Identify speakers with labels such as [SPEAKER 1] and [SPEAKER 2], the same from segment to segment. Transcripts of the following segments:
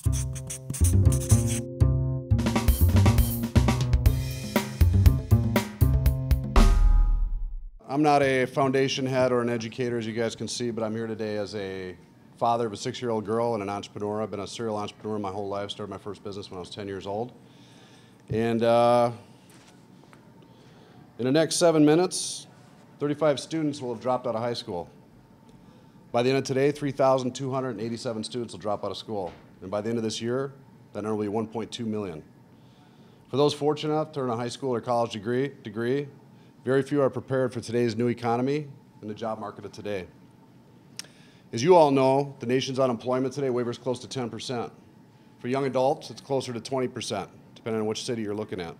[SPEAKER 1] I'm not a foundation head or an educator, as you guys can see, but I'm here today as a father of a 6-year-old girl and an entrepreneur. I've been a serial entrepreneur my whole life. Started my first business when I was 10 years old. And in the next 7 minutes, 35 students will have dropped out of high school. By the end of today, 3,287 students will drop out of school. And by the end of this year, that number will be 1.2 million. For those fortunate enough to earn a high school or college degree, very few are prepared for today's new economy and the job market of today. As you all know, the nation's unemployment today wavers close to 10%. For young adults, it's closer to 20%, depending on which city you're looking at.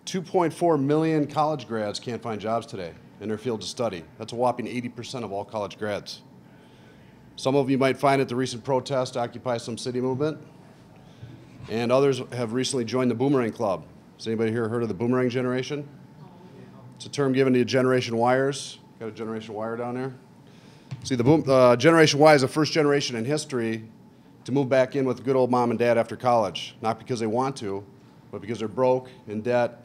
[SPEAKER 1] 2.4 million college grads can't find jobs today in their fields of study. That's a whopping 80% of all college grads. Some of you might find it the recent protest, Occupy Some City movement, and others have recently joined the Boomerang Club. Has anybody here heard of the Boomerang generation? It's a term given to Generation Yers. Got a Generation Y down there? See, Generation Y is the first generation in history to move back in with good old mom and dad after college. Not because they want to, but because they're broke, in debt,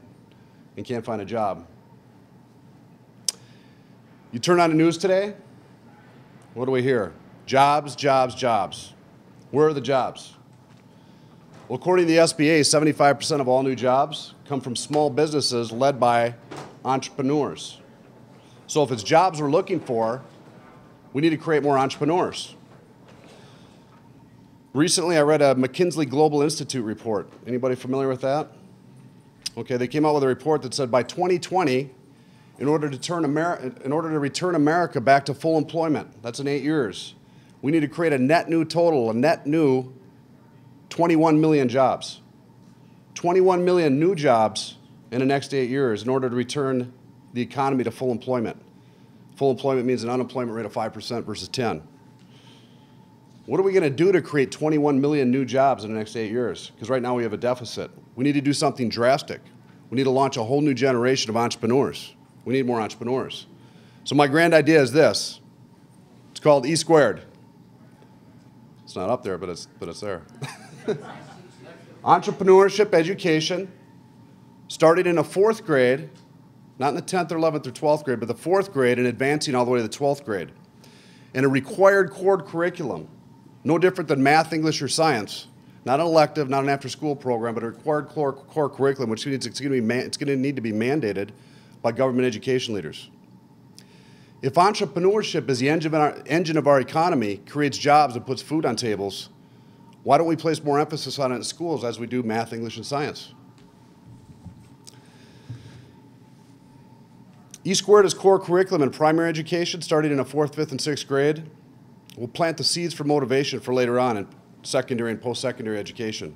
[SPEAKER 1] and can't find a job. You turn on the news today, what do we hear? Jobs, jobs, jobs. Where are the jobs? Well, according to the SBA, 75% of all new jobs come from small businesses led by entrepreneurs. So if it's jobs we're looking for, we need to create more entrepreneurs. Recently, I read a McKinsey Global Institute report. Anybody familiar with that? Okay, they came out with a report that said by 2020, in order to return America back to full employment, that's in 8 years, we need to create a net new 21 million jobs. 21 million new jobs in the next 8 years in order to return the economy to full employment. Full employment means an unemployment rate of 5% versus 10. What are we going to do to create 21 million new jobs in the next 8 years? Because right now we have a deficit. We need to do something drastic. We need to launch a whole new generation of entrepreneurs. We need more entrepreneurs. So my grand idea is this. It's called E squared. It's not up there, but it's there. Entrepreneurship education, starting in the 4th grade, not in the 10th or 11th or 12th grade, but the 4th grade and advancing all the way to the 12th grade. And a required core curriculum, no different than math, English, or science. Not an elective, not an after-school program, but a required core curriculum, which means it's going to need to be mandated by government education leaders. If entrepreneurship is the engine of our economy, creates jobs and puts food on tables, why don't we place more emphasis on it in schools as we do math, English, and science? E squared is core curriculum in primary education, starting in the 4th, 5th, and 6th grade. We'll plant the seeds for motivation for later on in secondary and post-secondary education.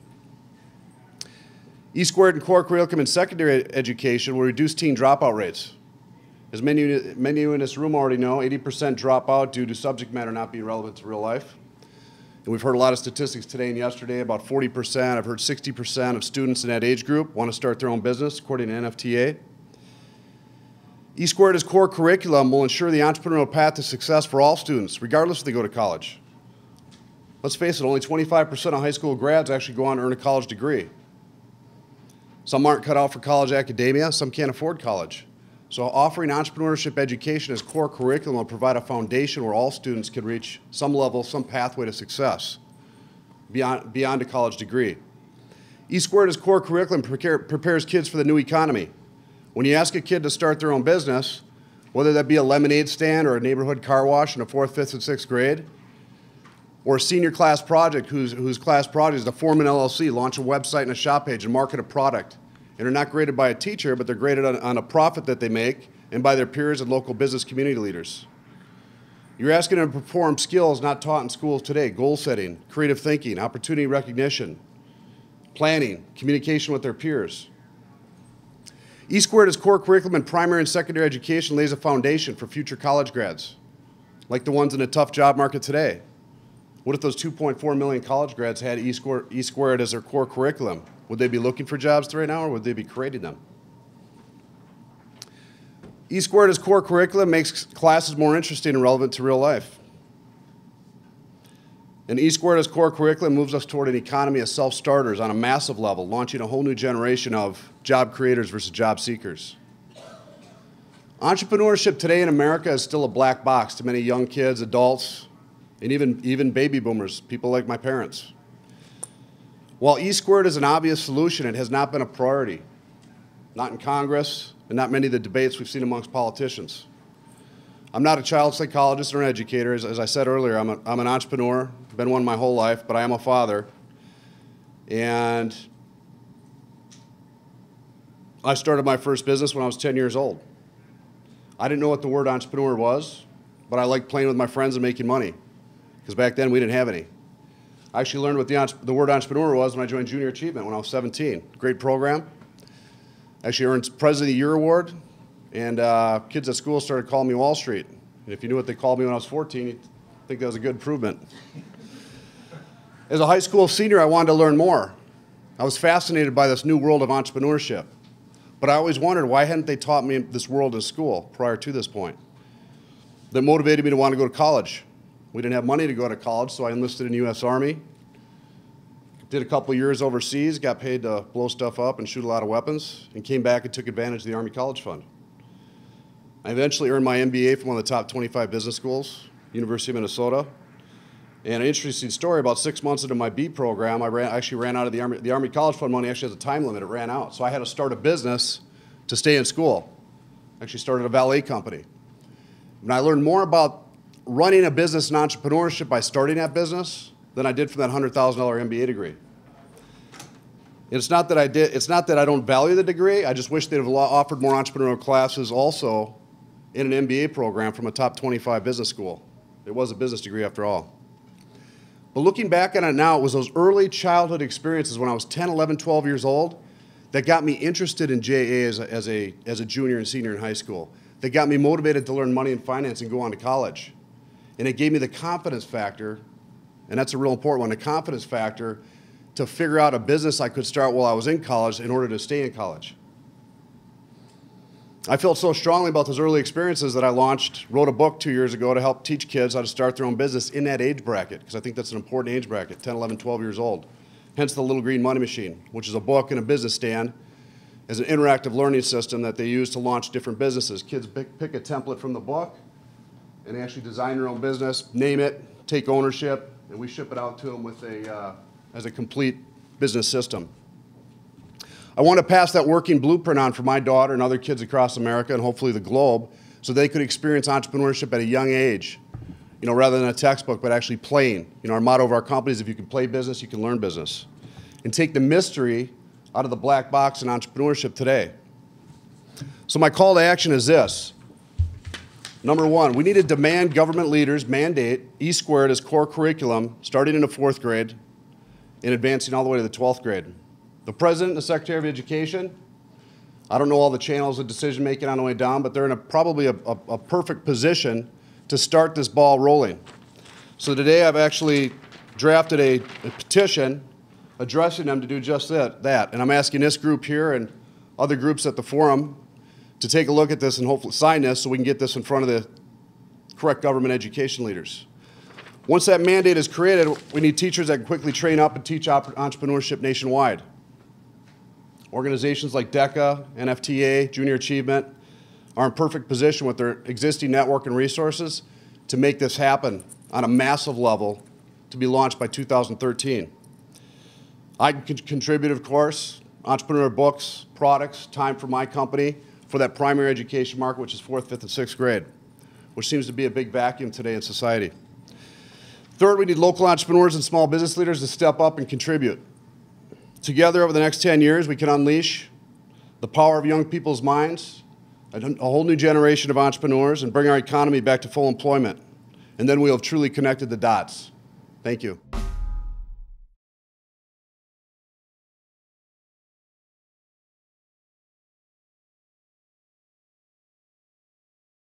[SPEAKER 1] E squared and core curriculum in secondary education will reduce teen dropout rates. As many of you in this room already know, 80% drop out due to subject matter not being relevant to real life. And we've heard a lot of statistics today and yesterday, about 40%. I've heard 60% of students in that age group want to start their own business, according to NFTA. E squared as core curriculum will ensure the entrepreneurial path to success for all students, regardless if they go to college. Let's face it, only 25% of high school grads actually go on to earn a college degree. Some aren't cut out for college academia, some can't afford college. So offering entrepreneurship education as core curriculum will provide a foundation where all students can reach some level, some pathway to success beyond a college degree. E squared as core curriculum prepares kids for the new economy. When you ask a kid to start their own business, whether that be a lemonade stand or a neighborhood car wash in the 4th, 5th, and 6th grade, or a senior class project whose class project is to form an LLC, launch a website and a shop page, and market a product, and they're not graded by a teacher, but they're graded on a profit that they make and by their peers and local business community leaders. You're asking them to perform skills not taught in schools today: goal setting, creative thinking, opportunity recognition, planning, communication with their peers. E squared as core curriculum in primary and secondary education lays a foundation for future college grads, like the ones in a tough job market today. What if those 2.4 million college grads had E squared as their core curriculum? Would they be looking for jobs right now, or would they be creating them? E squared as core curriculum makes classes more interesting and relevant to real life. And E-Squared as core curriculum moves us toward an economy of self-starters on a massive level, launching a whole new generation of job creators versus job seekers. Entrepreneurship today in America is still a black box to many young kids, adults, and even baby boomers, people like my parents. While E-Squared is an obvious solution, it has not been a priority, not in Congress, and not many of the debates we've seen amongst politicians. I'm not a child psychologist or an educator. As I said earlier, I'm an entrepreneur, been one my whole life, but I am a father. And I started my first business when I was 10 years old. I didn't know what the word entrepreneur was, but I liked playing with my friends and making money, because back then we didn't have any. I actually learned what the word entrepreneur was when I joined Junior Achievement when I was 17. Great program. Actually earned President of the Year award, and kids at school started calling me Wall Street. And if you knew what they called me when I was 14, you'd think that was a good improvement. As a high school senior, I wanted to learn more. I was fascinated by this new world of entrepreneurship. But I always wondered, why hadn't they taught me this world in school prior to this point? That motivated me to want to go to college. We didn't have money to go to college, so I enlisted in the U.S. Army. Did a couple years overseas, got paid to blow stuff up and shoot a lot of weapons, and came back and took advantage of the Army College Fund. I eventually earned my MBA from one of the top 25 business schools, University of Minnesota. And an interesting story, about 6 months into my B program, I actually ran out of the Army College Fund money. Actually has a time limit, it ran out. So I had to start a business to stay in school. Actually started a valet company. And I learned more about running a business and entrepreneurship by starting that business than I did from that $100,000 MBA degree. It's not that I don't value the degree, I just wish they'd have offered more entrepreneurial classes also in an MBA program from a top 25 business school. It was a business degree after all. But looking back on it now, it was those early childhood experiences when I was 10, 11, 12 years old that got me interested in JA as a junior and senior in high school. That got me motivated to learn money and finance and go on to college. And it gave me the confidence factor, and that's a real important one, the confidence factor to figure out a business I could start while I was in college in order to stay in college. I felt so strongly about those early experiences that I wrote a book 2 years ago to help teach kids how to start their own business in that age bracket, because I think that's an important age bracket, 10, 11, 12 years old. Hence the Little Green Money Machine, which is a book and a business stand as an interactive learning system that they use to launch different businesses. Kids pick a template from the book and actually design their own business, name it, take ownership, and we ship it out to them with as a complete business system. I want to pass that working blueprint on for my daughter and other kids across America and hopefully the globe so they could experience entrepreneurship at a young age, rather than a textbook, but actually playing. Our motto of our company is if you can play business, you can learn business. And take the mystery out of the black box in entrepreneurship today. So my call to action is this. Number one, we need to demand government leaders mandate E-Squared as core curriculum starting in the 4th grade and advancing all the way to the 12th grade. The President and the Secretary of Education, I don't know all the channels of decision making on the way down, but they're in probably a perfect position to start this ball rolling. So today I've actually drafted a petition addressing them to do just that. And I'm asking this group here and other groups at the forum to take a look at this and hopefully sign this so we can get this in front of the correct government education leaders. Once that mandate is created, we need teachers that can quickly train up and teach entrepreneurship nationwide. Organizations like DECA, NFTA, Junior Achievement are in perfect position with their existing network and resources to make this happen on a massive level to be launched by 2013. I can contribute, of course, entrepreneur books, products, time for my company for that primary education market, which is 4th, 5th, and 6th grade, which seems to be a big vacuum today in society. Third, we need local entrepreneurs and small business leaders to step up and contribute. Together over the next 10 years, we can unleash the power of young people's minds, a whole new generation of entrepreneurs, and bring our economy back to full employment. And then we'll have truly connected the dots. Thank you.